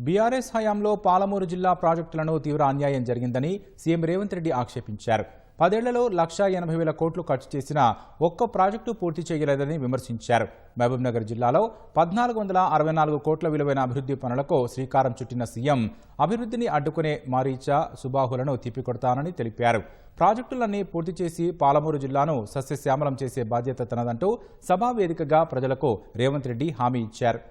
BRS హయాంలో పాలమూరు జిల్లా ప్రాజెక్టులను తీవ్ర అన్యాయం జరిగిందని సీఎం రేవంత్ రెడ్డి ఆక్షేపించారు. 10 ఏళ్లలో 1,80,000 కోట్లు ఖర్చు చేసిన ఒక్క ప్రాజెక్టు పూర్తి చేయలేదని విమర్శించారు. మహబూబ్నగర్ జిల్లాలో 1,464 కోట్ల విలువైన అభివృద్ధి పనులకు శ్రీకారం చుట్టిన సీఎం అభివృద్ధిని అడ్డుకునే మారీచ సుబాహులను తిప్పికొడతానని తెలిపారు. ప్రాజెక్టులన్నీ పూర్తి చేసి పాలమూరు జిల్లాను సస్యశ్యామలం చేసే బాధ్యత తనదంటూ సభా వేదికగా ప్రజలకు రేవంత్ రెడ్డి హామీ ఇచ్చారు.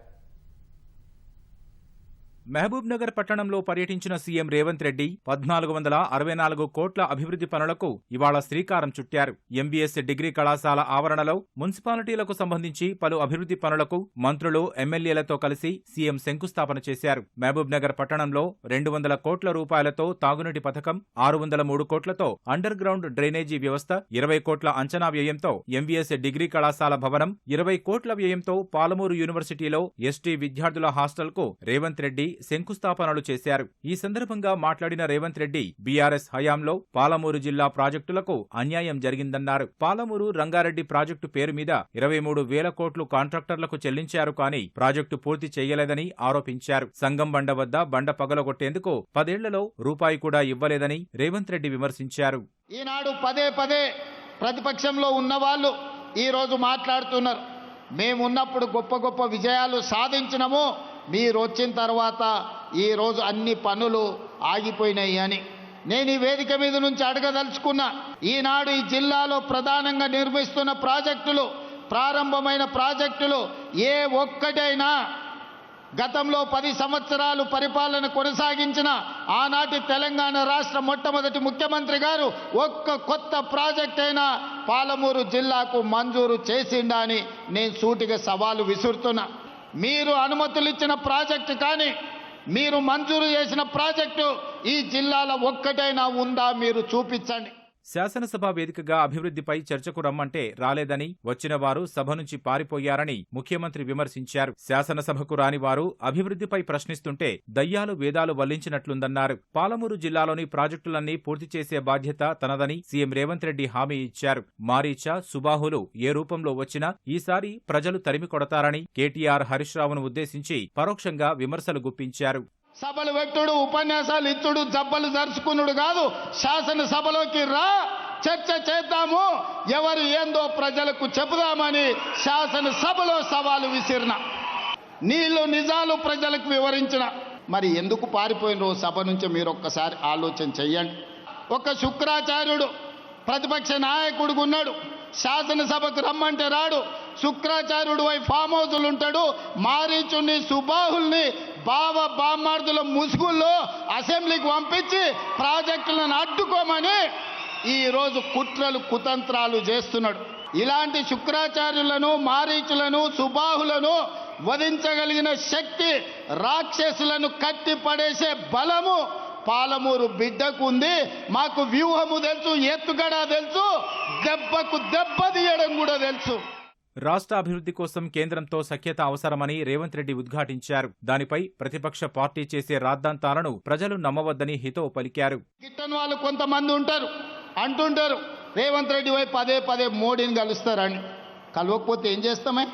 మహబూబ్నగర్ పట్టణంలో పర్యటించిన సీఎం రేవంత్ రెడ్డి 1,464 కోట్ల అభివృద్ధి పనులకు ఇవాళ శ్రీకారం చుట్టారు. ఎంబీఎస్ డిగ్రీ కళాశాల ఆవరణలో మున్సిపాలిటీలకు సంబంధించి పలు అభివృద్ధి పనులకు మంత్రులు, ఎమ్మెల్యేలతో కలిసి సీఎం శంకుస్థాపన చేశారు. మహబూబ్నగర్ పట్టణంలో 200 కోట్ల రూపాయలతో తాగునీటి పథకం, 603 కోట్లతో అండర్ గ్రౌండ్ డ్రైనేజీ వ్యవస్థ, 20 కోట్ల అంచనా వ్యయంతో ఎంబీఎస్ డిగ్రీ కళాశాల భవనం, 20 కోట్ల వ్యయంతో పాలమూరు యూనివర్సిటీలో ఎస్టీ విద్యార్థుల హాస్టల్కు రేవంత్ రెడ్డి శంకుస్థాపనలు చేశారు. ఈ సందర్భంగా మాట్లాడిన రేవంత్ రెడ్డి బీఆర్ఎస్ హయాంలో పాలమూరు జిల్లా ప్రాజెక్టులకు అన్యాయం జరిగిందన్నారు. పాలమూరు రంగారెడ్డి ప్రాజెక్టు పేరు మీద 23,000 కోట్లు కాంట్రాక్టర్లకు చెల్లించారు కానీ ప్రాజెక్టు పూర్తి చేయలేదని ఆరోపించారు. సంగం బండ వద్ద బండ పగలగొట్టేందుకు 10 ఏళ్లలో రూపాయి కూడా ఇవ్వలేదని రేవంత్ రెడ్డి విమర్శించారు. ఈనాడు పదే పదే ప్రతిపక్షంలో ఉన్నవాళ్లు ఈరోజు మాట్లాడుతున్నారు, మేమున్నప్పుడు గొప్ప గొప్ప విజయాలు సాధించినము, మీరు వచ్చిన తర్వాత ఈరోజు అన్ని పనులు ఆగిపోయినాయి అని. నేను ఈ వేదిక మీద నుంచి అడగదలుచుకున్నా, ఈనాడు ఈ జిల్లాలో ప్రధానంగా నిర్మిస్తున్న ప్రాజెక్టులు, ప్రారంభమైన ప్రాజెక్టులు ఏ ఒక్కటైనా గతంలో 10 సంవత్సరాలు పరిపాలన కొనసాగించిన ఆనాటి తెలంగాణ రాష్ట్ర మొట్టమొదటి ముఖ్యమంత్రి గారు ఒక్క కొత్త ప్రాజెక్ట్ అయినా పాలమూరు జిల్లాకు మంజూరు చేసిండా అని నేను సూటిగా సవాలు విసురుతున్నా. మీరు అనుమతులు ఇచ్చిన ప్రాజెక్టు కానీ మీరు మంజూరు చేసిన ప్రాజెక్టు ఈ జిల్లాలో ఒక్కటైనా ఉందా మీరు చూపించండి. శాసనసభ వేదికగా అభివృద్ధిపై చర్చకు రమ్మంటే రాలేదని, వచ్చిన వారు సభ నుంచి పారిపోయారని ముఖ్యమంత్రి విమర్శించారు. శాసనసభకు రాని వారు అభివృద్ధిపై ప్రశ్నిస్తుంటే దయ్యాలు వేదాలు వల్లించినట్లుందన్నారు. పాలమూరు జిల్లాలోని ప్రాజెక్టులన్నీ పూర్తి చేసే బాధ్యత తనదని సీఎం రేవంత్ రెడ్డి హామీ ఇచ్చారు. మారీచ, సుబాహులు ఏ రూపంలో వచ్చినా ఈసారి ప్రజలు తరిమి కొడతారని కేటీఆర్, హరీష్ రావును ఉద్దేశించి పరోక్షంగా విమర్శలు గుప్పించారు. సభలు పెట్టుడు, ఉపన్యాసాలు ఇచ్చుడు, జబ్బలు జరుచుకునుడు కాదు, శాసనసభలోకి రా, చర్చ చేద్దాము, ఎవరు ఏందో ప్రజలకు చెబుదామని శాసనసభలో సవాలు విసిరిన, నీళ్లు నిజాలు ప్రజలకు వివరించిన. మరి ఎందుకు పారిపోయిన సభ నుంచి మీరు ఒక్కసారి ఆలోచన చెయ్యండి. ఒక శుక్రాచార్యుడు ప్రతిపక్ష నాయకుడిగా ఉన్నాడు, శాసనసభకు రమ్మంటే రాడు, శుక్రాచార్యుడు వై ఫామ్ హౌజులు ఉంటాడు, మారీచుని, సుబాహుల్ని బామ్మార్దుల ముసుగుల్లో అసెంబ్లీకి పంపించి ప్రాజెక్టులను అడ్డుకోమని ఈరోజు కుట్రలు కుతంత్రాలు చేస్తున్నాడు. ఇలాంటి శుక్రాచార్యులను, మారీచులను, సుబాహులను వధించగలిగిన శక్తి, రాక్షసులను కట్టి పడేసే బలము పాలమూరు బిడ్డకు ఉంది. మాకు వ్యూహము తెలుసు, ఎత్తుగడ తెలుసు, దెబ్బకు దెబ్బ తీయడం కూడా తెలుసు. రాష్ట్ర అభివృద్ధి కోసం కేంద్రంతో సఖ్యత అవసరమని రేవంత్ రెడ్డి ఉద్ఘాటించారు. దానిపై ప్రతిపక్ష పార్టీ చేసే రాద్ధాంతాలను ప్రజలు నమ్మవద్దని హితవు పలికారు. గిట్టని వాళ్ళు కొంతమంది ఉంటారు, అంటుంటారు రేవంత్ రెడ్డి వై పదే మోడీని కలుస్తారని. కలవకపోతే ఏం చేస్తామే?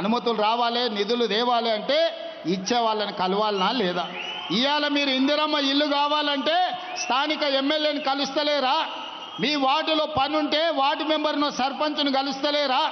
అనుమతులు రావాలి, నిధులు తేవాలి అంటే ఇచ్చే వాళ్ళని కలవాలనా లేదా? ఇవాళ మీరు ఇందిరమ్మ ఇల్లు కావాలంటే స్థానిక ఎమ్మెల్యేని కలుస్తలేరా? మీ వార్డులో పనుంటే వార్డు మెంబర్ను, సర్పంచ్ను కలుస్తలేరా?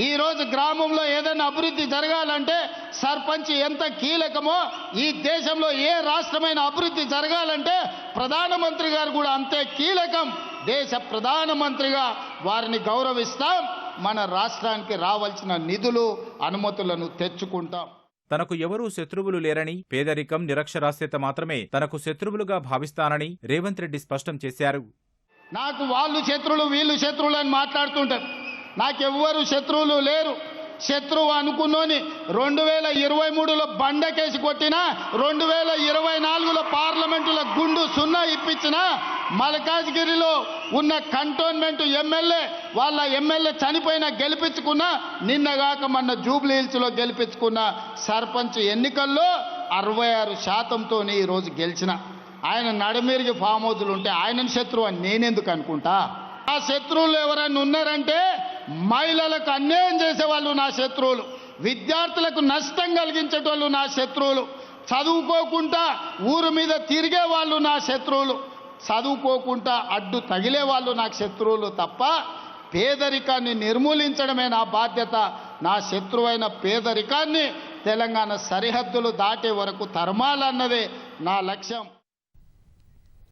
ఈరోజు గ్రామంలో ఏదైనా అభివృద్ధి జరగాలంటే సర్పంచ్ ఎంత కీలకమో, ఈ దేశంలో ఏ రాష్ట్రమైన అభివృద్ధి జరగాలంటే ప్రధానమంత్రి గారు కూడా అంతే కీలకం. దేశ ప్రధానమంత్రిగా వారిని గౌరవిస్తాం. మన రాష్ట్రానికి రావాల్సిన నిధులు, అనుమతులను తెచ్చుకుంటాం. తనకు ఎవరూ శత్రువులు లేరని, పేదరికం, నిరక్షరాస్యత మాత్రమే తనకు శత్రువులుగా భావిస్తానని రేవంత్ రెడ్డి స్పష్టం చేశారు. నాకు వాళ్ళు శత్రువులు, వీళ్ళు శత్రువులు అని మాట్లాడుతుంటారు. నాకెవ్వరు శత్రువులు లేరు. శత్రువు అనుకున్నోని 2023లో బండకేసి కొట్టినా, 2024లో పార్లమెంటులో గుండు సున్నా ఇప్పించిన, మల్కాజ్గిరిలో ఉన్న కంటోన్మెంట్ ఎమ్మెల్యే వాళ్ళ ఎమ్మెల్యే చనిపోయినా గెలిపించుకున్నా, నిన్నగాక మొన్న జూబ్లీ హిల్స్లో గెలిపించుకున్న సర్పంచ్ ఎన్నికల్లో 66%తో ఈరోజు గెలిచిన ఆయన నడమిరిగి ఫామ్ హౌజులు ఉంటే ఆయనను శత్రువు అని నేనెందుకు అనుకుంటా? ఆ శత్రువులు ఎవరైనా ఉన్నారంటే మహిళలకు అన్యాయం చేసేవాళ్ళు నా శత్రువులు, విద్యార్థులకు నష్టం కలిగించేటోళ్ళు నా శత్రువులు, చదువుకోకుండా ఊరు మీద తిరిగే వాళ్ళు నా శత్రువులు, చదువుకోకుండా అడ్డు తగిలే వాళ్ళు నాకు శత్రువులు తప్ప పేదరికాన్ని నిర్మూలించడమే నా బాధ్యత. నా శత్రువైన పేదరికాన్ని తెలంగాణ సరిహద్దులు దాటే వరకు తరమాలన్నదే నా లక్ష్యం.